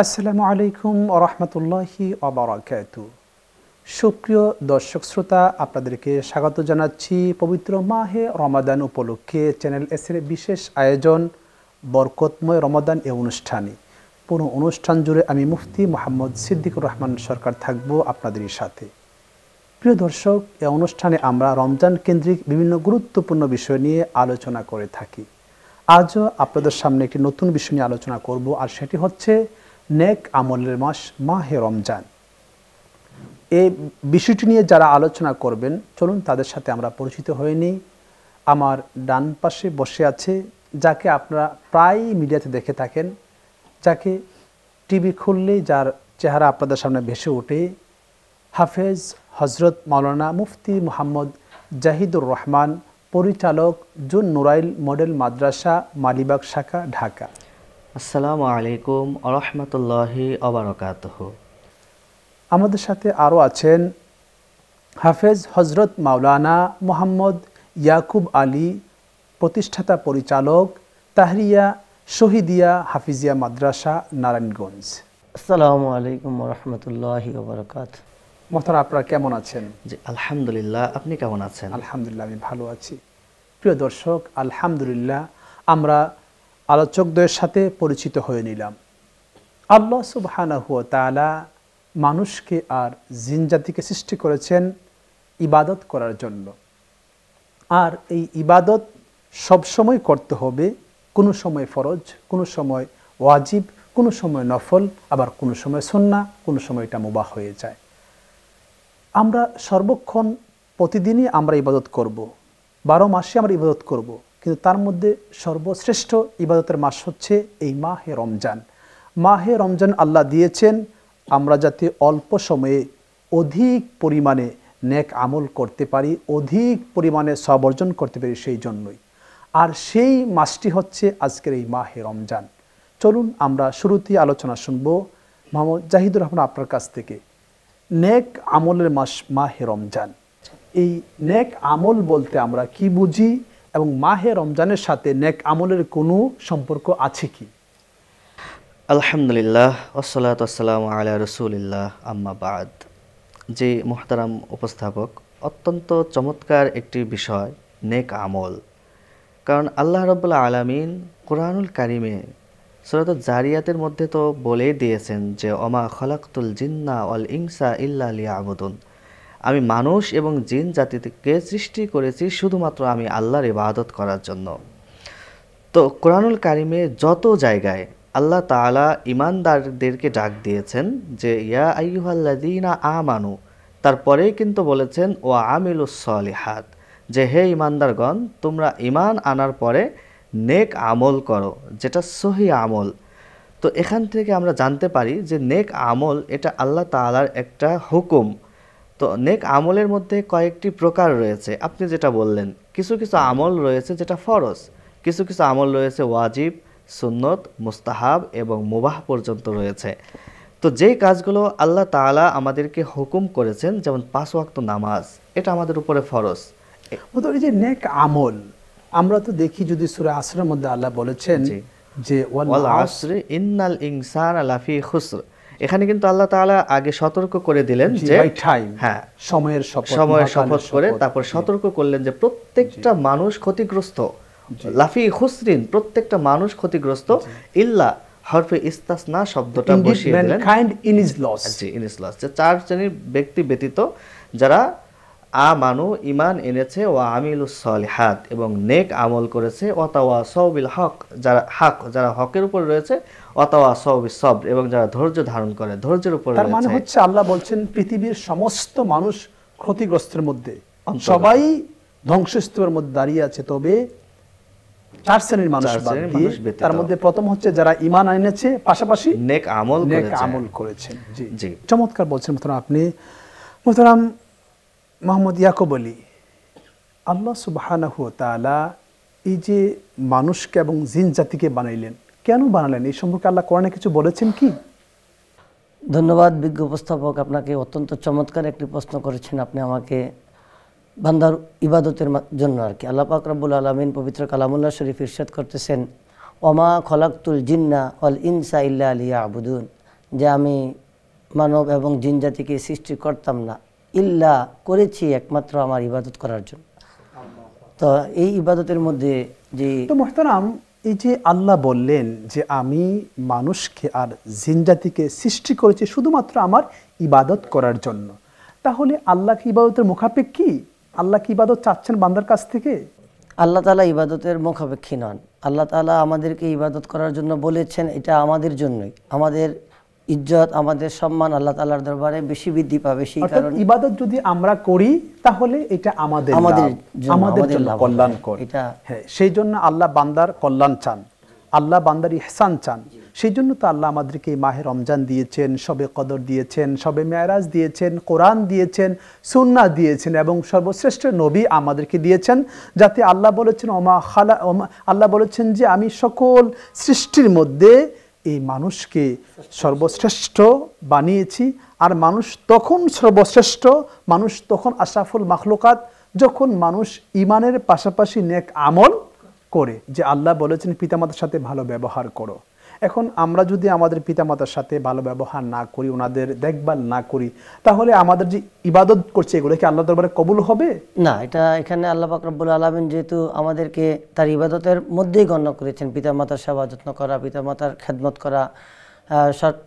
আসসালামু আলাইকুম ওয়া রাহমাতুল্লাহি ওয়া বারাকাতুহু। সুপ্রিয় দর্শক শ্রোতা, আপনাদেরকে স্বাগত জানাচ্ছি পবিত্র মাহে রমাদান উপলক্ষে চ্যানেল এসের বিশেষ আয়োজন বরকতময় রমাদান এ অনুষ্ঠানে। পুরো অনুষ্ঠান জুড়ে আমি মুফতি মোহাম্মদ সিদ্দিকুর রহমান সরকার থাকব আপনাদের সাথে। প্রিয় দর্শক, এই অনুষ্ঠানে আমরা রমজান কেন্দ্রিক বিভিন্ন গুরুত্বপূর্ণ বিষয় নিয়ে আলোচনা করে থাকি। আজও আপনাদের সামনে একটি নতুন বিষয় নিয়ে আলোচনা করব, আর সেটি হচ্ছে নেক আমলের মাস মাহে রমজান। এই বিষয়টি নিয়ে যারা আলোচনা করবেন, চলুন তাদের সাথে আমরা পরিচিত হয়ে নিই। আমার ডান পাশে বসে আছে, যাকে আপনারা প্রায় মিডিয়াতে দেখে থাকেন, যাকে টিভি খুললেই যার চেহারা আপনাদের সামনে ভেসে ওঠে, হাফেজ হজরত মাওলানা মুফতি মোহাম্মদ জাহিদুর রহমান, পরিচালক জুন নুরাইল মডেল মাদ্রাসা, মালিবাগ শাখা, ঢাকা। আসসালামু আলাইকুম ওয়া রাহমাতুল্লাহি ওয়া বারাকাতুহু। আমাদের সাথে আরও আছেন হাফেজ হজরত মাওলানা মোহাম্মদ ইয়াকুব আলী, প্রতিষ্ঠাতা পরিচালক, তাহরিয়া শহীদিয়া হাফিজিয়া মাদ্রাসা, নারায়ণগঞ্জ। আসসালামু আলাইকুম ওয়া রাহমাতুল্লাহি ওয়া বারাকাতুহু। মোহতারাম, আপনারা কেমন আছেন? জি আলহামদুলিল্লাহ, আপনি কেমন আছেন? আলহামদুলিল্লাহ, আমি ভালো আছি। প্রিয় দর্শক, আলহামদুলিল্লাহ আমরা আলোচকদের সাথে পরিচিত হয়ে নিলাম। আল্লাহ সুবহানাহু ওয়া তাআলা মানুষকে আর জিন জাতিকে সৃষ্টি করেছেন ইবাদত করার জন্য। আর এই ইবাদত সবসময় করতে হবে, কোনো সময় ফরজ, কোনো সময় ওয়াজিব, কোনো সময় নফল, আবার কোনো সময় সুন্নাহ, কোনো সময় এটা মুবাহ হয়ে যায়। আমরা সর্বক্ষণ প্রতিদিনই আমরা ইবাদত করব, 12 মাসে আমরা ইবাদত করব, কিন্তু তার মধ্যে সর্বশ্রেষ্ঠ ইবাদতের মাস হচ্ছে এই মাহে রমজান। মাহে রমজান আল্লাহ দিয়েছেন আমরা যাতে অল্প সময়ে অধিক পরিমাণে নেক আমল করতে পারি, অধিক পরিমাণে সওয়াব অর্জন করতে পারি, সেই জন্যই। আর সেই মাসটি হচ্ছে আজকের এই মাহে রমজান। চলুন আমরা শুরুতেই আলোচনা শুনবো মোহাম্মদ জাহিদুর রহমান আপনার কাছ থেকে। নেক আমলের মাস মাহে রমজান, এই নেক আমল বলতে আমরা কি বুঝি, এবং মাহে রমজানের সাথে নেক আমলের কোনো সম্পর্ক আছে কি? আলহামদুলিল্লাহ ওয়াসসালাতু ওয়াসসালামু আলা রাসূলিল্লাহ, আম্মা বাদ। যে মুহতারাম উপস্থাপক, অত্যন্ত চমৎকার একটি বিষয় নেক আমল। কারণ আল্লাহ রাব্বুল আলামিন কুরআনুল কারিমে সূরা জারিয়াতের মধ্যে তো বলেই দিয়েছেন যে ওমা খালাকতুল জিন্না ওয়াল ইনসা ইল্লা লিয়াবুদুন, আমি মানুষ এবং জিন জাতিকে সৃষ্টি করেছি শুধুমাত্র আমি আল্লাহর ইবাদত করার জন্য। তো কুরআনুল কারিমে যত জায়গায় আল্লাহ তাআলা ঈমানদারদেরকে ডাক দিয়েছেন যে ইয়া আইয়ুহাল্লাযীনা আমানু, তারপরেই কিন্তু বলেছেন ওয়া আমিলুস সলিহাত, যে হে ঈমানদারগণ, তোমরা ঈমান আনার পরে নেক আমল করো, যেটা সহিহ আমল। তো এখান থেকে আমরা জানতে পারি যে নেক আমল এটা আল্লাহ তাআলার একটা হুকুম। তো নেক আমলের মধ্যে কয়েকটি প্রকার রয়েছে। আপনি যেটা বললেন, কিছু কিছু আমল রয়েছে যেটা ফরজ, কিছু কিছু আমল রয়েছে ওয়াজিব, সুন্নত, মুস্তাহাব এবং মুবাহ পর্যন্ত রয়েছে। তো যেই কাজগুলো আল্লাহ তাআলা আমাদেরকে হুকুম করেছেন, যেমন 5 ওয়াক্ত নামাজ, এটা আমাদের উপরে ফরজ। এই যে নেক আমল আমরা তো দেখি, যদি সূরা আসরের মধ্যে আল্লাহ বলেছেন যে ওয়াল আসরি ইন্নাল ইনসানা লাফি খুসর, এখানে কিন্তু আল্লাহ তাআলা আগে সতর্ক করে দিলেন যে হ্যাঁ, সময়ের শপথ করে তারপর সতর্ক করলেন যে প্রত্যেকটা মানুষ ক্ষতিগ্রস্ত, লাফি খুসরিন, প্রত্যেকটা মানুষ ক্ষতিগ্রস্ত, ইল্লা হরফে ইস্তাসনা শব্দটা বসিয়ে দিলেন, ইন ইজ লস, জি ইন ইজ লস, যে 4 শ্রেণীর ব্যক্তি ব্যতীত যারা আমানু ঈমান এনেছে ও আমিলুস সলিহাত এবং নেক আমল করেছে, ওয়াতাওয়াসাউ বিল হক, যারা হকের উপর রয়েছে, ওয়াতাওয়াসাউ বিস সবর, এবং যারা ধৈর্য ধারণ করে, ধৈর্যের উপর রয়েছে। তার মানে হচ্ছে আল্লাহ বলছেন পৃথিবীর সমস্ত মানুষ ক্ষতিগ্রস্তের মধ্যে, সবাই ধ্বংসস্তূপের মধ্যে দাঁড়িয়ে আছে, তবে 4 শ্রেণীর মানুষ ব্যতীত। তার মধ্যে প্রথম হচ্ছে যারা ঈমান এনেছে, পাশাপাশি নেক আমল করেছে। জি, চমৎকার বলছেন মোহতারাম আপনি। মোহতারাম মোহাম্মদ ইয়াকুব আলী, আল্লাহ সুবহানাহু ওয়া তাআলা এই যে মানুষকে এবং জিন জাতিকে বানাইলেন, কেন বানালেন, এই সম্পর্কে আল্লাহ কোরআনে কিছু বলেছেন কি? ধন্যবাদ বিজ্ঞ উপস্থাপক, আপনাকে অত্যন্ত চমৎকার একটি প্রশ্ন করেছেন আপনি আমাকে বান্দার ইবাদতের জন্য আর কি। আল্লাহ পাক রব্বুল আলামিন পবিত্র কালামুল্লাহ শরীফ ইরশাদ করতেছেন ওমা খলাকতুল জিন্না ওয়াল ইনসা ইল্লা লিয়াবুদুন, যে আমি মানব এবং জিন জাতিকে সৃষ্টি করতাম না, ইল্লা করেছি একমাত্র আমার ইবাদত করার জন্য। তো এই ইবাদতের মধ্যে যে তো মোহতারাম, এই যে আল্লাহ বললেন যে আমি মানুষকে আর জিন জাতিকে সৃষ্টি করেছি শুধুমাত্র আমার ইবাদত করার জন্য, তাহলে আল্লাহ কি ইবাদতের মুখাপেক্ষী কি? আল্লাহ কি ইবাদত চাচ্ছেন বান্দার কাছ থেকে? আল্লাহ তাআলা ইবাদতের মুখাপেক্ষী নন। আল্লাহ তাআলা আমাদেরকে ইবাদত করার জন্য বলেছেন, এটা আমাদের জন্যই। আমাদের ইজ্জত, আমাদের সম্মান আল্লাহ তাআলার দরবারে বেশি বৃদ্ধি পাবে। সেই অর্থাৎ কারণে ইবাদত যদি আমরা করি তাহলে এটা আমাদের আমাদের লাভ, জন্য, আমাদের আমাদের জন্য লাভ হবে। কল্যাণকর। এটা হ্যাঁ, সেই জন্য আল্লাহ বান্দার কল্যাণ চান, আল্লাহ বান্দার ইহসান চান। সেই জন্য তো আল্লাহ আমাদেরকে এই মাহে রমজান দিয়েছেন, শবে কদর দিয়েছেন, শবে মেরাজ দিয়েছেন, কোরআন দিয়েছেন, সুন্নাহ দিয়েছেন এবং সর্বশ্রেষ্ঠ নবী আমাদেরকে দিয়েছেন, যাতে আল্লাহ বলেছেন আল্লাহ বলেছেন যে আমি সকল সৃষ্টির মধ্যে এই মানুষকে সর্বশ্রেষ্ঠ বানিয়েছি। আর মানুষ তখন সর্বশ্রেষ্ঠ, মানুষ তখন আশরাফুল মাখলুকাত যখন মানুষ ইমানের পাশাপাশি নেক আমল করে। যে আল্লাহ বলেছেন পিতামাতার সাথে ভালো ব্যবহার করো। এখন আমরা যদি আমাদের পিতামাতার সাথে ভালো ব্যবহার না করি, ওনাদের দেখভাল না করি, তাহলে আমাদের যে ইবাদত করছে এগুলো কি আল্লাহ দরবারে কবুল হবে? না, এটা এখানে আল্লাহ পাক রব্বুল আলামিন যেহেতু আমাদেরকে তার ইবাদতের মধ্যেই গণ্য করেছেন, পিতামাতার সেবা যত্ন করা, পিতামাতার খেদমত করা,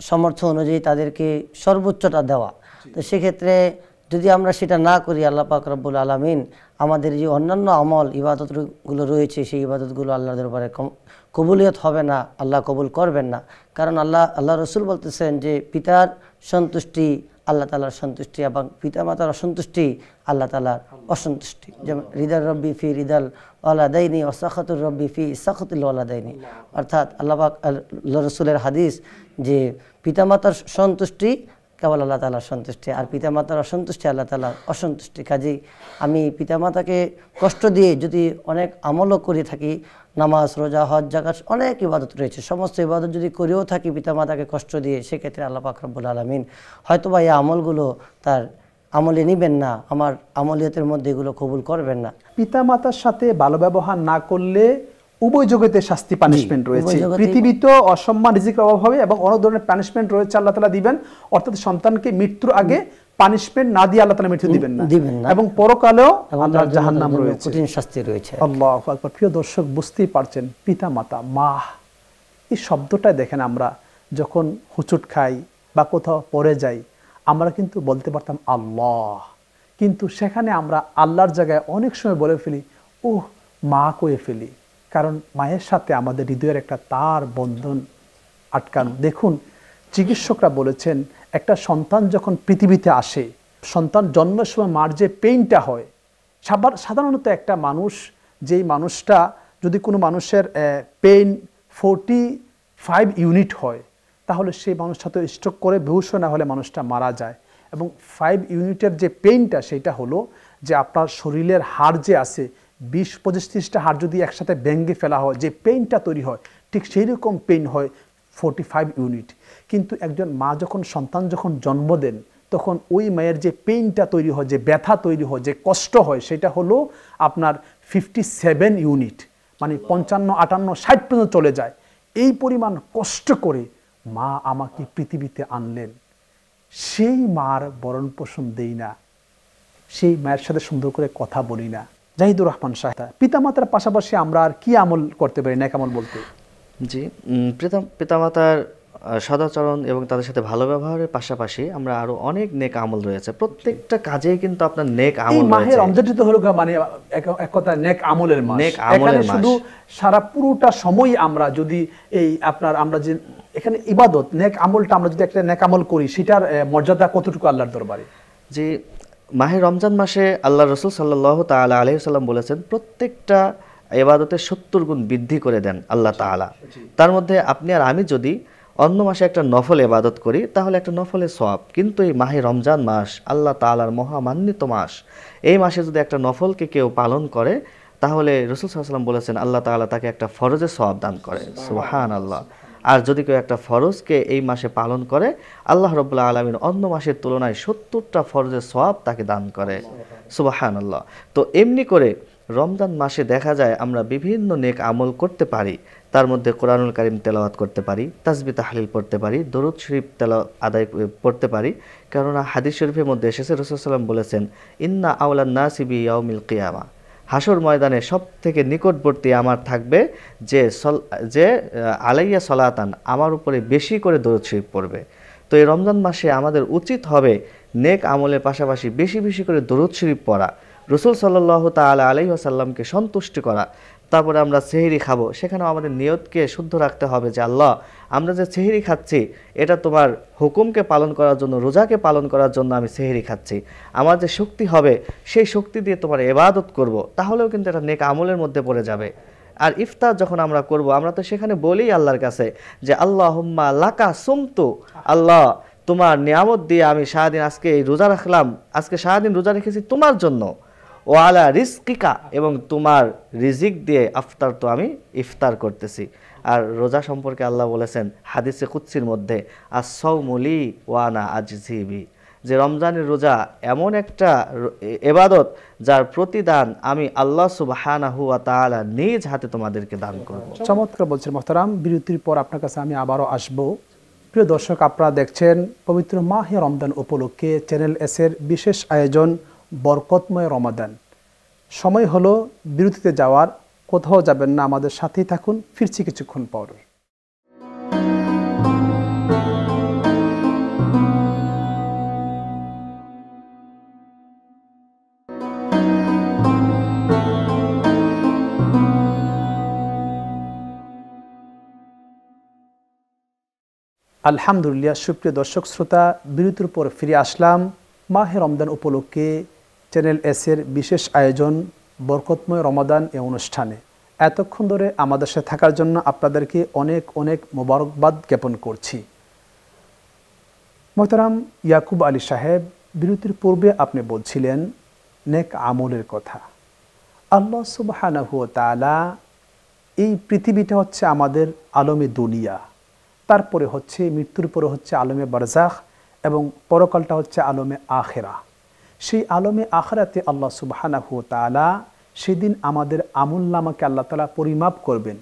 সামর্থ্য অনুযায়ী তাদেরকে সর্বোচ্চটা দেওয়া। তো সেক্ষেত্রে যদি আমরা সেটা না করি, আল্লাহ পাক রব্বুল আলামিন আমাদের যে অন্যান্য আমল ইবাদতগুলো রয়েছে সেই ইবাদতগুলো আল্লাহ দরবারে কবুলিয়ত হবে না, আল্লাহ কবুল করবেন না। কারণ আল্লাহ রসুল বলতেছেন যে পিতার সন্তুষ্টি আল্লাহ তাআলার সন্তুষ্টি এবং পিতামাতার অসন্তুষ্টি আল্লাহ তাআলার অসন্তুষ্টি। যেমন রিদাল রব্বি ফি রিদাল ওয়ালাদাইনি ওয়া সাখাতুর রব্বি ফি সাখাতিল ওয়ালাদাইনি। অর্থাৎ আল্লাহ রসুলের হাদিস যে পিতামাতার সন্তুষ্টি কেবল আল্লাহ তাআলার সন্তুষ্টি, আর পিতামাতার অসন্তুষ্টি আল্লাহ তাআলার অসন্তুষ্টি। কাজেই আমি পিতামাতাকে কষ্ট দিয়ে যদি অনেক আমলও করে থাকি, নামাজ, রোজা, হজ, যাকাত, অনেক ইবাদত রয়েছে, সমস্ত ইবাদত যদি করেও থাকি পিতামাতাকে কষ্ট দিয়ে, সেক্ষেত্রে আল্লাহ পাক রব্বুল আলামিন হয়তোবা এই আমলগুলো তার আমলে নিবেন না, আমার আমলিয়তের মধ্যে এগুলো কবুল করবেন না। পিতামাতার সাথে ভালো ব্যবহার না করলে উভয় জগতে শাস্তি, পানিশমেন্ট রয়েছে। পৃথিবীতে অসম্মান, রিজিকের অভাব হবে এবং অনেক ধরনের পানিশমেন্ট রয়েছে আল্লাহ তাআলা দিবেন। অর্থাৎ সন্তানকে মৃত্যুর আগে পানিশমেন্ট না দিয়ে আল্লাহ তাআলা মৃত্যু দিবেন না, এবং পরকালেও আমরা জাহান্নাম রয়েছে, কঠিন শাস্তি রয়েছে। আল্লাহু আকবার। প্রিয় দর্শক, বুঝতেই পারছেন পিতামাতা, মা, এই শব্দটা দেখেন আমরা যখন হুচুট খাই বা কোথাও পড়ে যাই আমরা কিন্তু বলতে পারতাম আল্লাহ, কিন্তু সেখানে আমরা আল্লাহর জায়গায় অনেক সময় বলে ফেলি ওহ মা কয়ে ফেলি, কারণ মায়ের সাথে আমাদের হৃদয়ের একটা তার বন্ধন আটকানো। দেখুন, চিকিৎসকরা বলেছেন একটা সন্তান যখন পৃথিবীতে আসে, সন্তান জন্মের সময় মার যে পেইনটা হয়, সাধারণত একটা মানুষ, যেই মানুষটা যদি কোনো মানুষের পেইন 45 ইউনিট হয়, তাহলে সেই মানুষটা তো স্ট্রোক করে বেহুশ না হলে মানুষটা মারা যায়। এবং 5 ইউনিটের যে পেইনটা, সেটা হলো যে আপনার শরীরের হাড় যে আছে 20-25-30টা হাড় যদি একসাথে ভেঙে ফেলা হয় যে পেইনটা তৈরি হয়, ঠিক সেই রকম পেইন হয় 45 ইউনিট। কিন্তু একজন মা সন্তান যখন জন্ম দেন, তখন ওই মায়ের যে পেইনটা তৈরি হয়, যে ব্যথা তৈরি হয়, যে কষ্ট হয়, সেটা হলো আপনার 57 ইউনিট, মানে 55, 58, 60 পর্যন্ত চলে যায়। এই পরিমাণ কষ্ট করে মা আমাকে পৃথিবীতে আনলেন, সেই মার ভরণ পোষণ দেই না, সেই মায়ের সাথে সুন্দর করে কথা বলি না। জাহিদুর রহমান সাহেব, পিতামাতার পাশাপাশি আমরা আর কি আমল করতে পারি, নেক আমল বলতে? জি, পিতামাতার সদাচরণ এবং তাদের সাথে ভালো ব্যবহারের পাশাপাশি আমরা আরো অনেক নেক আমল রয়েছে। প্রত্যেকটা কাজে কিন্তু আপনার নেক আমল রয়েছে। এই মাহে রমজানটি তো হলো মানে এক কথা নেক আমলের মাস। নেক আমলের মাস। শুধু সারা পুরোটা সময় আমরা যদি আমরা যে এখানে ইবাদত, নেক আমলটা আমরা যদি একটা নেক আমল করি, সেটার মর্যাদা কতটুকু আল্লাহর দরবারে? যে মাহে রমজান মাসে আল্লাহ রাসূল সাল্লাল্লাহু তাআলা আলাইহি সাল্লাম বলেছেন প্রত্যেকটা ইবাদতের 70 গুণ বৃদ্ধি করে দেন আল্লাহ তাআলা। তার মধ্যে আপনি আর আমি যদি অন্য মাসে একটা নফল ইবাদত করি তাহলে একটা নফলের সওয়াব, কিন্তু এই মাহে রমজান মাস আল্লাহ তাআলার মহামান্বিত মাস, এই মাসে যদি একটা নফলকে কেউ পালন করে তাহলে রাসূল সাল্লাল্লাহু আলাইহি ওয়াসাল্লাম বলেছেন আল্লাহ তাআলা তাকে একটা ফরজের সওয়াব দান করে। সুবহানাল্লাহ। আর যদি কেউ একটা ফরজকে এই মাসে পালন করে, আল্লাহ রাব্বুল আলামিন অন্য মাসের তুলনায় 70টা ফরজের সওয়াব তাকে দান করে। সুবহানাল্লাহ। তো এমনি করে রমজান মাসে দেখা যায় আমরা বিভিন্ন নেক আমল করতে পারি। তার মধ্যে কোরআনুল কারীম তেলাওয়াত করতে পারি, তাসবিহ তাহলিল পড়তে পারি, দরুদ শরীফ পড়তে পারি। কেননা হাদিস শরীফের মধ্যে এসেছে, রাসূল সাল্লাল্লাহু আলাইহি ওয়াসাল্লাম বলেছেন, ইন্না আওলান নাসি বি ইয়াউমিল কিয়ামা, হাসর ময়দানে সব থেকে নিকটবর্তী আমার থাকবে যে আলাইয়া সলাতান, আমার উপরে বেশি করে দরুদ শরীফ পড়বে। তো এই রমজান মাসে আমাদের উচিত হবে নেক আমলের পাশাপাশি বেশি বেশি করে দরুদ শরীফ পড়া, রাসূল সাল্লাল্লাহু তাআলা আলাইহি ওয়াসাল্লামকে সন্তুষ্টি করা। তারপরে আমরা সেহরি খাবো, সেখানেও আমাদের নিয়তকে শুদ্ধ রাখতে হবে যে আল্লাহ, আমরা যে সেহরি খাচ্ছি এটা তোমার হুকুমকে পালন করার জন্য, রোজাকে পালন করার জন্য আমি সেহরি খাচ্ছি। আমার যে শক্তি হবে সেই শক্তি দিয়ে তোমার ইবাদত করব, তাহলেও কিন্তু এটা নেক আমলের মধ্যে পড়ে যাবে। আর ইফতার যখন আমরা করব, আমরা তো সেখানে বলি আল্লাহর কাছে যে আল্লাহুম্মা লাকা সুমতু, আল্লাহ তোমার নিয়ামত দিয়ে আমি সারাদিন আজকে এই রোজা রাখলাম, আজকে সারাদিন রোজা রেখেছি তোমার জন্য। ও আলা রিজকিকা, এবং তোমার রিজিক দিয়ে আফতার তো আমি ইফতার করতেছি। আর রোজা সম্পর্কে আল্লাহ বলেছেন হাদিসে কুদসির মধ্যে, আস-সাওমু লি ওয়া আনা আজজি বি, যে রমজানের রোজা এমন একটা ইবাদত যার প্রতিদান আমি আল্লাহ সুবহানাহু ওয়া তাআলা নিজ হাতে তোমাদেরকে দান করব। চমৎকার বলছেন মোহতারাম। বিরতির পর আপনার কাছে আমি আবারও আসব। প্রিয় দর্শক, আপনারা দেখছেন পবিত্র মাহে রমজান উপলক্ষে চ্যানেল এসের বিশেষ আয়োজন বরকতময় রমাদান। সময় হলো বিরতিতে যাওয়ার, কোথাও যাবেন না, আমাদের সাথেই থাকুন, ফিরছি কিছুক্ষণ পর। আলহামদুলিল্লাহ, সুপ্রিয় দর্শক শ্রোতা, বিরতির পর ফিরে আসলাম মাহে রমজান উপলক্ষে চ্যানেল এসের বিশেষ আয়োজন বরকতময় রমাদান এই অনুষ্ঠানে। এতক্ষণ ধরে আমাদের সাথে থাকার জন্য আপনাদেরকে অনেক অনেক মোবারকবাদ জ্ঞাপন করছি। মোহতারাম ইয়াকুব আলী সাহেব, বিরতির পূর্বে আপনি বলছিলেন নেক আমলের কথা। আল্লাহ সুবহানাহু ওয়া তাআলা, এই পৃথিবীটা হচ্ছে আমাদের আলমে দুনিয়া, তারপরে হচ্ছে মৃত্যুর পরে হচ্ছে আলমে বারজাখ, এবং পরকালটা হচ্ছে আলমে আখেরা। সেই আলমে আখেরাতে আল্লাহ সুবহানাহু ওয়া তাআলা সেদিন আমাদের আমল নামাকে আল্লাহ তাআলা পরিমাপ করবেন।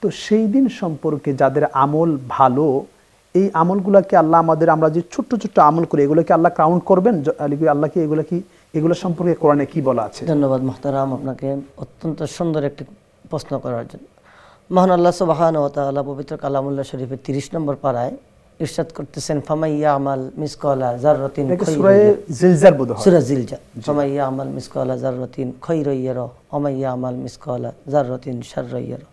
তো সেই দিন সম্পর্কে যাদের আমল ভালো, এই আমলগুলোকে আল্লাহ আমাদের, আমরা যে ছোট্ট ছোট্ট আমল করি এগুলোকে আল্লাহ কাউন্ট করবেন। আল্লাহ কি এগুলো সম্পর্কে কোরআনে কি বলা আছে? ধন্যবাদ মুহতারাম আপনাকে অত্যন্ত সুন্দর একটি প্রশ্ন করার জন্য। মহান আল্লাহ সুবহানাহু ওয়া তাআলা পবিত্র কালামুল্লাহ শরীফের 30 নম্বর পারায় ইরশাদ করতেছেন, ফামাইয়া আমাল মিসকালা যাররাতিন, সূরা জিলজাল বোধহয়, সূরা জিলজাল, ফামাইয়া আমাল মিসকালা যাররাতিন খায়রান ইয়ারা ওয়া মাইয়া আমাল মিসকালা যাররাতিন শাররান ইয়ারা।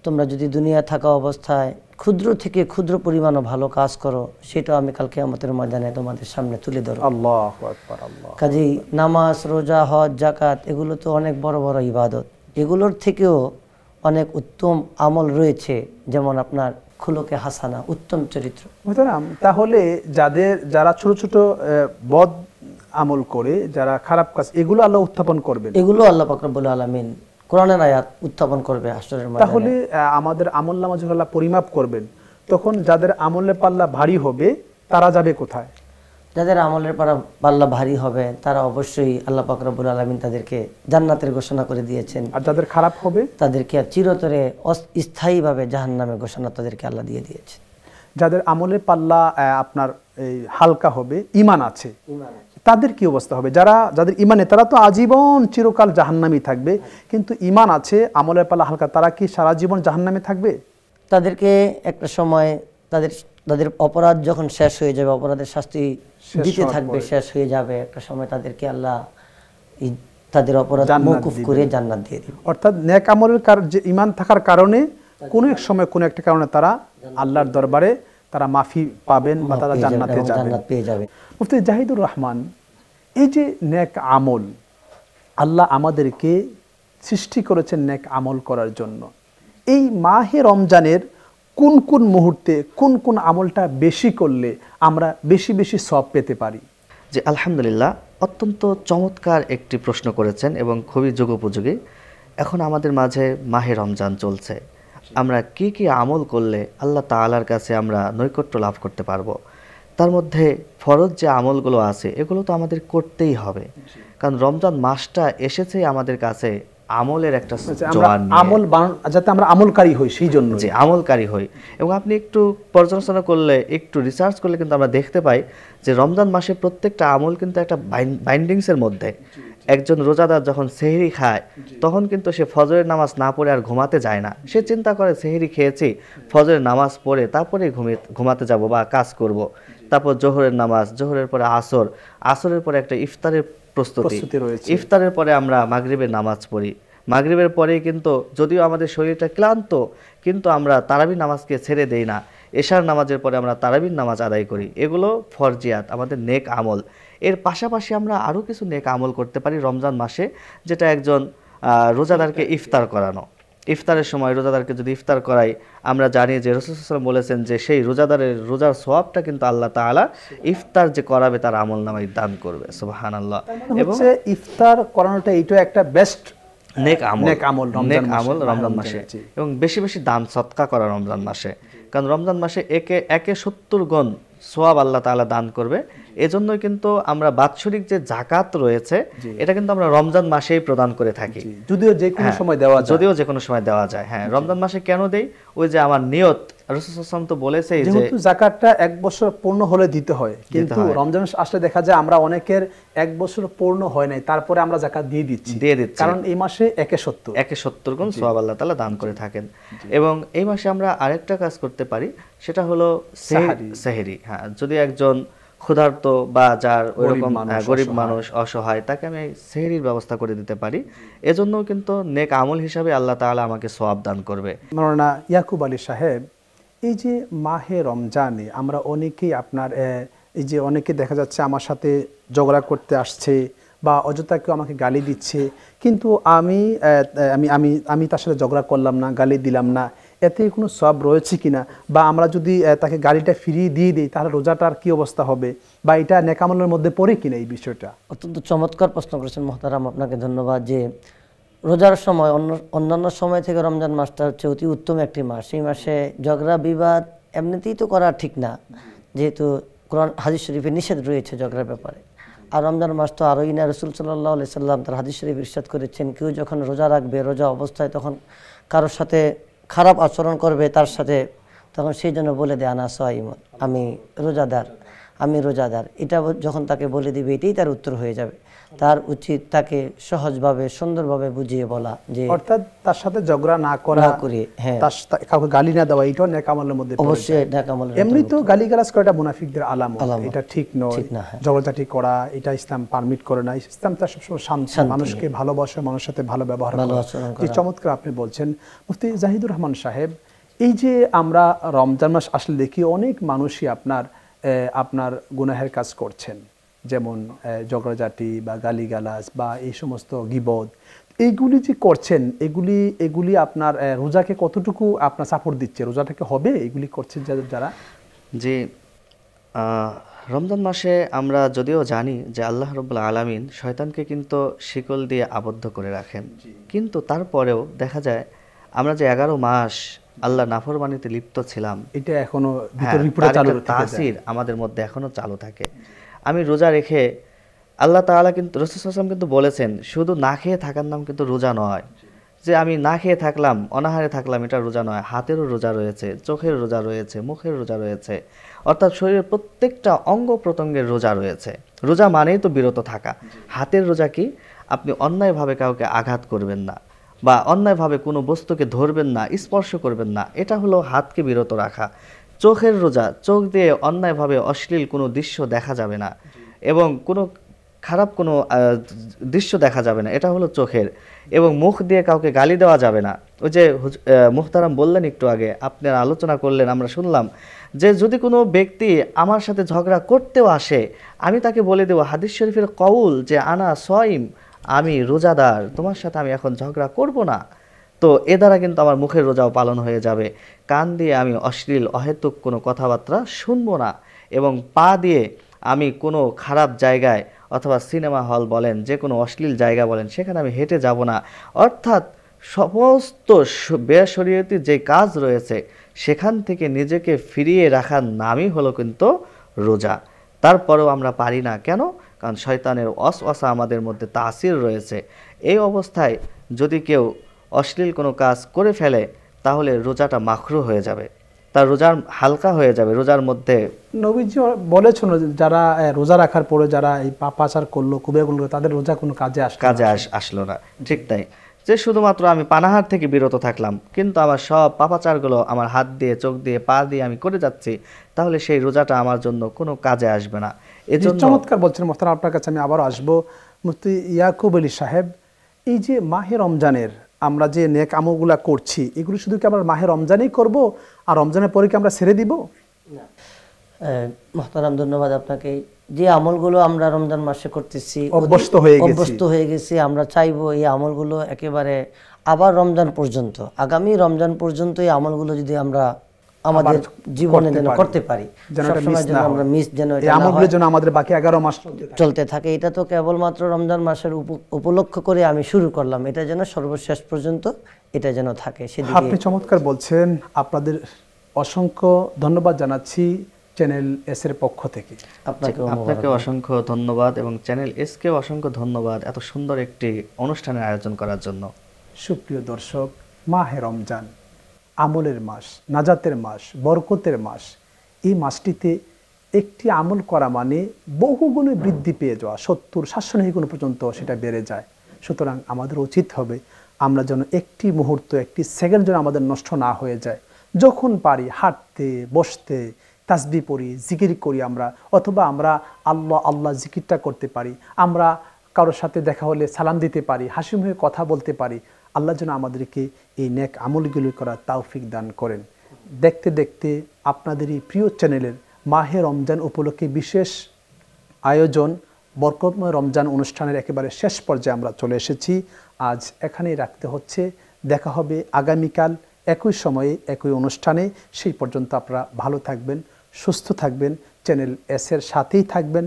তোমরা যদি দুনিয়া থাকা অবস্থায় ক্ষুদ্র থেকে ক্ষুদ্র পরিমাণও ভালো কাজ করো, সেটা আমি কাল কিয়ামতের ময়দানে তোমাদের সামনে তুলে ধরব। আল্লাহু আকবার, আল্লাহ। কাজেই নামাজ, রোজা, হজ, যাকাত এগুলো তো অনেক বড় বড় ইবাদত, এগুলোর থেকেও অনেক উত্তম আমল রয়েছে, যেমন আপনার খুলুকে হাসানা, উত্তম চরিত্র। তাহলে যারা ছোট ছোট বদ আমল করে, যারা খারাপ কাজ, এগুলো আল্লাহ উত্থাপন করবেন, এগুলো আল্লাহ পাক রব্বুল আলামিন কোরআনের আয়াত উত্থাপন করবে হাসরের ময়দানে। তাহলে আমাদের আমলনামা যখন আল্লাহ পরিমাপ করবেন, তখন যাদের আমলের পাল্লা ভারী হবে তারা যাবে কোথায়? যাদের আমলের পাল্লা ভারী হবে তারা অবশ্যই আল্লাহ পাক রব্বুল আলামিন তাদেরকে জান্নাতের ঘোষণা করে দিয়েছেন। আর যাদের খারাপ হবে তাদেরকে চিরতরে স্থায়ীভাবে জাহান্নামের ঘোষণা তাদেরকে আল্লাহ দিয়ে দিয়েছেন। যাদের আমলের পাল্লা আপনার এই হালকা হবে, ঈমান আছে, তাদের কি অবস্থা হবে? যাদের ঈমানে, তারা তো আজীবন চিরকাল জাহান্নামী থাকবে, কিন্তু ঈমান আছে, আমলের পাল্লা হালকা, তারা কি সারা জীবন জাহান্নামে থাকবে? তাদেরকে একটা সময় তাদের অপরাধ যখন শেষ হয়ে যাবে, অপরাধের শাস্তি দিতে থাকবে, শেষ হয়ে যাবে, একটা সময় তাদেরকে আল্লাহ তাদের অপরাধ মওকুফ করে জান্নাত দিয়ে দিবে। অর্থাৎ নেক আমলের যে ঈমান থাকার কারণে কোনো এক সময় কোনো একটা কারণে তারা আল্লাহর দরবারে তারা মাফি পাবেন বা তারা জান্নাতে যাবেন। মুফতি জাহিদুর রহমান, এই যে নেক আমল, আল্লাহ আমাদেরকে সৃষ্টি করেছেন নেক আমল করার জন্য। এই মাহে রমজানের কোন কোন মুহূর্তে কোন কোন আমলটা বেশি করলে আমরা বেশি বেশি সওয়াব পেতে পারি? যে আলহামদুলিল্লাহ, অত্যন্ত চমৎকার একটি প্রশ্ন করেছেন এবং খুবই যুগোপযোগী। এখন আমাদের মাঝে মাহে রমজান চলছে, আমরা কি কি আমল করলে আল্লাহ তাআলার কাছে আমরা নৈকট্য লাভ করতে পারবো? তার মধ্যে ফরজ যে আমলগুলো আছে এগুলো তো আমাদের করতেই হবে, কারণ রমজান মাসটা এসেছে আমাদের কাছে আমলের একটা আচ্ছা, আমরা জোয়ার নিয়ে, আমল যাতে আমরা আমলকারী হই সেই জন্য। যে আমলকারী হই। এবং আপনি একটু পর্যালোচনা করলে, একটু রিসার্চ করলে কিন্তু আমরা দেখতে পাই যে রমজান মাসে প্রত্যেকটা আমল কিন্তু একটা বাইন্ডিংসের মধ্যে। একজন রোজাদার যখন সেহরি খায় তখন কিন্তু সে ফজরের নামাজ না পড়ে আর ঘুমাতে যায় না। সে চিন্তা করে সেহরি খেয়েছি, ফজরের নামাজ পড়ে তারপরে ঘুমাতে যাব বা কাজ করব। তারপর জোহরের নামাজ, জোহরের পরে আসর, আসরের পরে একটা ইফতারের প্রস্তুতি রয়েছে। ইফতারের পরে আমরা মাগরিবের নামাজ পড়ি। মাগরিবের পরে কিন্তু যদিও আমাদের শরীরটা ক্লান্ত, কিন্তু আমরা তারাবি নামাজকে ছেড়ে দেই না। এশার নামাজের পরে আমরা তারাবির নামাজ আদায় করি। এগুলো ফরজিয়াত, আমাদের নেক আমল। এর পাশাপাশি আমরা আরও কিছু নেক আমল করতে পারি রমজান মাসে, যেটা একজন রোজাদারকে ইফতার করানো। ইফতারের সময় রোজাদারকে যদি ইফতার করাই, আমরা জানি যে রাসূল সাল্লাল্লাহু আলাইহি ওয়াসাল্লাম বলেছেন যে সেই রোজাদারের রোজার সওয়াবটা কিন্তু আল্লাহ তাআলা ইফতার যে করাবে তার আমলনামায় দান করবে। সুবহানাল্লাহ। এবং ইফতার করানোটা এইটা একটা বেস্ট নেক আমল রমজান মাসে। এবং বেশি বেশি দান সদকা করা রমজান মাসে, কারণ রমজান মাসে একে 70 গুণ সওয়াব আল্লাহ তাআলা দান করবে। এজন্যই কিন্তু আমরা বাৎসরিক যে যাকাত রয়েছে এটা কিন্তু আমরা রমজান মাসেই প্রদান করে থাকি, যদিও যে কোনো সময় দেওয়া যায়। হ্যাঁ, রমজান মাসে কেন দেই? ওই যে আমার নিয়ত, রাসূল সাল্লাল্লাহু আলাইহি ওয়াসাল্লাম তো বলেছে যে যেহেতু যাকাতটা 1 বছর পূর্ণ হলে দিতে হয়, কিন্তু রমজান মাস আসলে দেখা যায় আমরা অনেকের 1 বছর পূর্ণ হয় নাই তারপরে আমরা যাকাত দিয়ে দিচ্ছি, কারণ এই মাসে একে 70 গুণ সওয়াব আল্লাহ তাআলা দান করে থাকেন। এবং এই মাসে আমরা আরেকটা কাজ করতে পারি, সেটা হলো সেহরি। হ্যাঁ, যদি একজন ক্ষুধার্ত বা যার ওইরকম গরিব মানুষ, অসহায়, তাকে আমি সেহরির ব্যবস্থা করে দিতে পারি। এজন্য কিন্তু নেক আমল হিসাবে আল্লাহ তাআলা আমাকে সওয়াব দান করবে। মাওলানা ইয়াকুব আলী সাহেব, এই যে মাহে রমজানে আমরা অনেকেই আপনার এই যে অনেকে দেখা যাচ্ছে আমার সাথে ঝগড়া করতে আসছে বা অযথা কেউ আমাকে গালি দিচ্ছে, কিন্তু আমি আমি আমি আমি তার সাথে ঝগড়া করলাম না, গালি দিলাম না, এতে কোনো সওয়াব রয়েছে কিনা? বা আমরা যদি তাকে গালিটা ফিরিয়ে দিয়ে দিই তাহলে রোজাটার কি অবস্থা হবে, বা এটা নেক আমলের মধ্যে পড়ে কিনা এই বিষয়টা? অত্যন্ত চমৎকার প্রশ্ন করেছেন মোহতারাম, আপনাকে ধন্যবাদ। যে রোজার সময় অন্যান্য সময় থেকে রমজান মাসটা হচ্ছে অতি উত্তম একটি মাস। এই মাসে ঝগড়া বিবাদ এমনিতেই তো করা ঠিক না, যেহেতু কোরআন হাদিস শরীফে নিষেধ রয়েছে ঝগড়ার ব্যাপারে। আর রমজান মাস তো আরোই না। রাসূল সাল্লাল্লাহু আলাইহি সাল্লাম তার হাদিস শরীফ ইরশাদ করেছেন, কেউ যখন রোজা রাখবে, রোজা অবস্থায় তখন কারোর সাথে খারাপ আচরণ করবে তার সাথে, তখন সেই জন্য বলে দেয় আনা সাইমুন, আমি রোজাদার। এটা যখন তাকে বলে দিবে এটাই তার উত্তর হয়ে যাবে। তার উচিত তাকে সহজভাবে সুন্দরভাবে বুঝিয়ে বলা, যে অর্থাৎ তার সাথে ঝগড়া না করা, হ্যাঁ, কাউকে গালি না দেওয়া, এটাও নেক আমলের মধ্যে পড়ে। অবশ্যই নেক আমলের। এমনি তো গালিগালাজ করাটা মুনাফিকদের আলামত, এটা ঠিক নয়। হ্যাঁ। ঝগড়াঝাটি করা এটা ইসলাম পারমিট করে না। ইসলাম তার সবসময় শান্ত, মানুষকে ভালোবাসা, মানুষের সাথে ভালো ব্যবহার করা। যে চমৎকার আপনি বলছেন মুফতি জাহিদুর রহমান সাহেব, এই যে আমরা রমজান মাস আসলে দেখি অনেক মানুষই আপনার গুনাহের কাজ করছেন, যেমন ঝগড়াঝাটি বা গালিগালাজ বা এই সমস্ত গীবত, এইগুলি যে করছেন, এগুলি আপনার রোজাকে কতটুকু আপনার সাপোর্ট দিচ্ছে? রোজাটাকে হবে এগুলি করছেন যারা? যে রমজান মাসে আমরা যদিও জানি যে আল্লাহ রাব্বুল আলামিন শয়তানকে কিন্তু শিকল দিয়ে আবদ্ধ করে রাখেন, কিন্তু তারপরেও দেখা যায় আমরা যে 11 মাস আল্লাহ নাফরমানিতে লিপ্ত ছিলাম, এটা এখনো তাসির আমাদের মধ্যে এখনো চালু থাকে। আমি রোজা রেখে আল্লাহ তাআলা কিন্তু রাসূল সাল্লাল্লাহু আলাইহি ওয়াসাল্লাম কিন্তু বলেছেন, শুধু না খেয়ে থাকার নাম কিন্তু রোজা নয়। যে আমি না খেয়ে থাকলাম, অনাহারে থাকলাম, এটা রোজা নয়। হাতেরও রোজা রয়েছে, চোখের রোজা রয়েছে, মুখের রোজা রয়েছে, অর্থাৎ শরীরের প্রত্যেকটা অঙ্গ প্রত্যঙ্গের রোজা রয়েছে। রোজা মানেই তো বিরত থাকা। হাতের রোজা কি? আপনি অন্যায়ভাবে কাউকে আঘাত করবেন না, বা অন্যায়ভাবে কোনো বস্তুকে ধরবেন না, স্পর্শ করবেন না, এটা হলো হাতকে বিরত রাখা। চোখের রোজা, চোখ দিয়ে অন্যায়ভাবে অশ্লীল কোনো দৃশ্য দেখা যাবে না, এবং কোনো খারাপ কোনো দৃশ্য দেখা যাবে না, এটা হলো চোখের। এবং মুখ দিয়ে কাউকে গালি দেওয়া যাবে না। ওই যে মুহতারাম বললেন একটু আগে, আপনারা আলোচনা করলেন, আমরা শুনলাম যে যদি কোনো ব্যক্তি আমার সাথে ঝগড়া করতেও আসে, আমি তাকে বলে দেব হাদিস শরীফের কওল যে আনা সাইম, আমি রোজাদার, তোমার সাথে আমি এখন ঝগড়া করব না। তো এ দ্বারা কিন্তু আমার মুখের রোজাও পালন হয়ে যাবে। কান দিয়ে আমি অশ্লীল অহেতুক কোনো কথাবার্তা শুনবো না, এবং পা দিয়ে আমি কোনো খারাপ জায়গায় অথবা সিনেমা হল বলেন, যে কোনো অশ্লীল জায়গা বলেন, সেখানে আমি হেঁটে যাব না। অর্থাৎ সমস্ত বেশরিয়তি যে কাজ রয়েছে সেখান থেকে নিজেকে ফিরিয়ে রাখার নামই হলো কিন্তু রোজা। তারপরেও আমরা পারি না। কেন? কারণ শয়তানের ওয়াসওয়াসা আমাদের মধ্যে তাসির রয়েছে। এই অবস্থায় যদি কেউ অশ্লীল কোনো কাজ করে ফেলে তাহলে রোজাটা মাখরু হয়ে যাবে, তার রোজার হালকা হয়ে যাবে, রোজার মধ্যে। নবীজি বলেছেন যারা রোজা রাখার পরে যারা এই পাপাচার করলো, কুবেরগুলো, তাদের রোজা কোনো কাজে আসলো না। ঠিক তাই, যে শুধুমাত্র আমি পানাহার থেকে বিরত থাকলাম কিন্তু আমার সব পাপাচারগুলো আমার হাত দিয়ে, চোখ দিয়ে, পা দিয়ে আমি করে যাচ্ছি, তাহলে সেই রোজাটা আমার জন্য কোনো কাজে আসবে না। এজন্য চমৎকার বলছেন মোহতারাম, আপনার কাছে আমি আবারও আসবো। মুফতি ইয়াকুব আলী সাহেব, এই যে মাহে রমজানের আমরা যে নেক আমলগুলা করছি, এগুলো শুধু কি আমরা মাহে রমজানেই করব আর রমজানের পরে কি আমরা ছেড়ে দিব? মোহতারাম, ধন্যবাদ আপনাকে। যে আমলগুলো আমরা রমজান মাসে করতেছি, অভ্যস্ত হয়ে গেছি, আমরা চাইবো এই আমলগুলো একেবারে আবার রমজান পর্যন্ত, আগামী রমজান পর্যন্ত এই আমলগুলো যদি আমরা আমাদের জীবনে যেন করতে পারি, সবসময় যেন আমরা মিস যেন আমাদের বাকি 11 মাস চলতে থাকে। এটা তো কেবলমাত্র রমজান মাসের উপলক্ষ করে আমি শুরু করলাম, এটা যেন সর্বশেষ পর্যন্ত এটা যেন থাকে। সেদিকে আপনি চমৎকার বলছেন। আপনাদের অসংখ্য ধন্যবাদ জানাচ্ছি চ্যানেল এস এর পক্ষ থেকে। আপনাকে অসংখ্য ধন্যবাদ এবং চ্যানেল এস কে অসংখ্য ধন্যবাদ এত সুন্দর একটি অনুষ্ঠানের আয়োজন করার জন্য। সুপ্রিয় দর্শক, মাহে রমজান আমলের মাস, নাজাতের মাস, বরকতের মাস। এই মাসটিতে একটি আমল করা মানে বহুগুণে বৃদ্ধি পেয়ে যাওয়া, 70-790 গুণ পর্যন্ত সেটা বেড়ে যায়। সুতরাং আমাদের উচিত হবে আমরা যেন একটি মুহূর্ত, একটি সেকেন্ড যেন আমাদের নষ্ট না হয়ে যায়। যখন পারি হাঁটতে, বসতে তাসবিহ পড়ি, জিকির করি আমরা, অথবা আমরা আল্লাহ আল্লাহ জিকিরটা করতে পারি, আমরা কারোর সাথে দেখা হলে সালাম দিতে পারি, হাসি মুখে কথা বলতে পারি। আল্লাহ যেন আমাদেরকে এই নেক আমলগুলি করার তৌফিক দান করেন। দেখতে দেখতে আপনাদের এই প্রিয় চ্যানেলের মাহে রমজান উপলক্ষে বিশেষ আয়োজন বরকতময় রমজান অনুষ্ঠানের একেবারে শেষ পর্যায়ে আমরা চলে এসেছি। আজ এখানেই রাখতে হচ্ছে। দেখা হবে আগামীকাল একই সময়ে একই অনুষ্ঠানে। সেই পর্যন্ত আপনারা ভালো থাকবেন, সুস্থ থাকবেন, চ্যানেল এস এর সাথেই থাকবেন।